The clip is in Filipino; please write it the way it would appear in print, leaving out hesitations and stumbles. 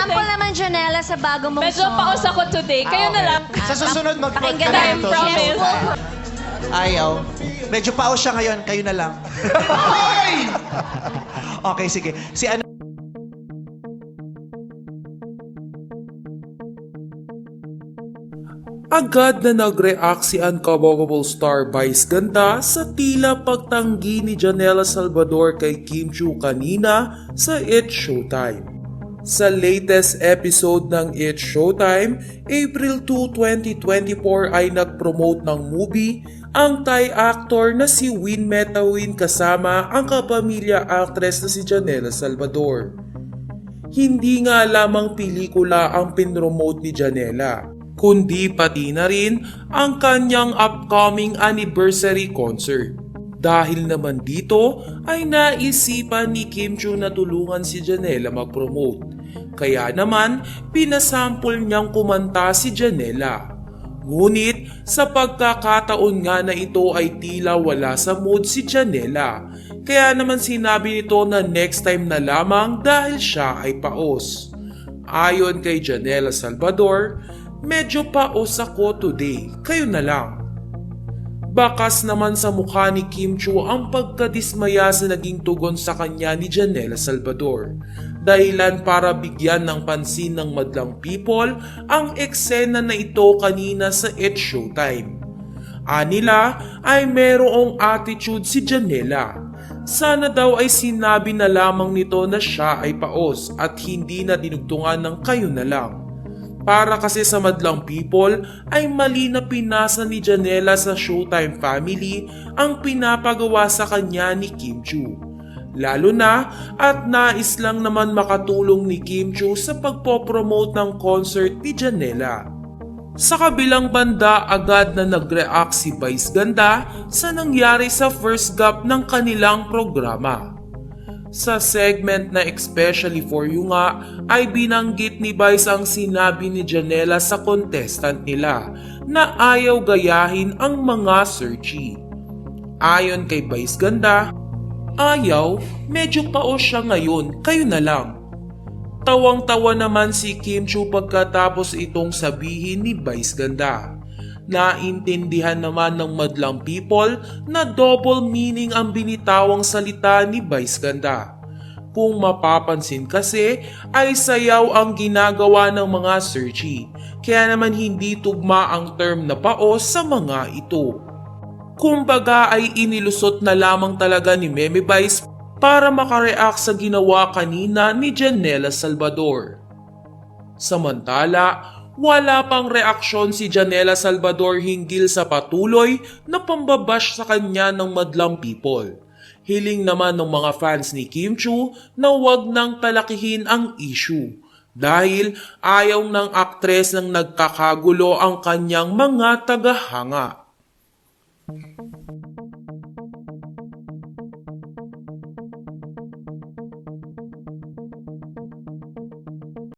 Sample naman, Janela, sa bago mong Medyo song. paus ako today. Kayo na lang. Sa susunod, mag-quote ka Pakinggan na natin. ito. Promise. Ayaw. Medyo paos siya ngayon, kayo na lang. Okay, sige. Si ano? Agad na nag-react si Uncoverable Star Vice Ganda sa tila pagtanggi ni Janela Salvador kay Kim Chiu kanina sa It's Showtime. Sa latest episode ng It's Showtime, April 2, 2024 ay nag-promote ng movie ang Thai actor na si Win Metawin kasama ang kapamilya actress na si Janela Salvador. Hindi nga lamang pelikula ang pinromote ni Janela, kundi pati na rin ang kanyang upcoming anniversary concert. Dahil naman dito ay naisipan ni Kim Chiu na tulungan si Janela mag-promote. Kaya naman pinasample niyang kumanta si Janela. Ngunit sa pagkakataon nga na ito ay tila wala sa mood si Janela. Kaya naman sinabi nito na next time na lamang dahil siya ay paos. Ayon kay Janela Salvador, medyo paos ako today, kayo na lang. Bakas naman sa mukha ni Kim Chiu ang pagkadismaya sa naging tugon sa kanya ni Janela Salvador. Dahilan para bigyan ng pansin ng madlang people ang eksena na ito kanina sa It's Showtime. Anila ay merong attitude si Janela. Sana daw ay sinabi na lamang nito na siya ay paos at hindi na dinugtungan ng kayo na lang. Para kasi sa madlang people ay mali na pinasa ni Janela sa Showtime family ang pinapagawa sa kanya ni Kim Chiu. Lalo na at nais lang naman makatulong ni Kim Chiu sa pagpopromote ng concert ni Janela. Sa kabilang banda, agad na nag-react si Vice Ganda sa nangyari sa first gap ng kanilang programa. Sa segment na Especially For You nga ay binanggit ni Vice ang sinabi ni Janela sa contestant nila na ayaw gayahin ang mga searchy. Ayon kay Vice Ganda, ayaw, medyo paos siya ngayon, kayo na lang. Tawang-tawa naman si Kim Chiu pagkatapos itong sabihin ni Vice Ganda. Naintindihan naman ng madlang people na double meaning ang binitawang salita ni Vice Ganda. Kung mapapansin kasi ay sayaw ang ginagawa ng mga searchy, kaya naman hindi tugma ang term na paos sa mga ito. Kumbaga ay inilusot na lamang talaga ni Meme Vice para makareact sa ginawa kanina ni Janela Salvador. Samantala, wala pang reaksyon si Janela Salvador hinggil sa patuloy na pambabash sa kanya ng madlang people. Hiling naman ng mga fans ni Kim Chiu na huwag nang palakihin ang issue dahil ayaw ng aktres ng nagkakagulo ang kanyang mga tagahanga.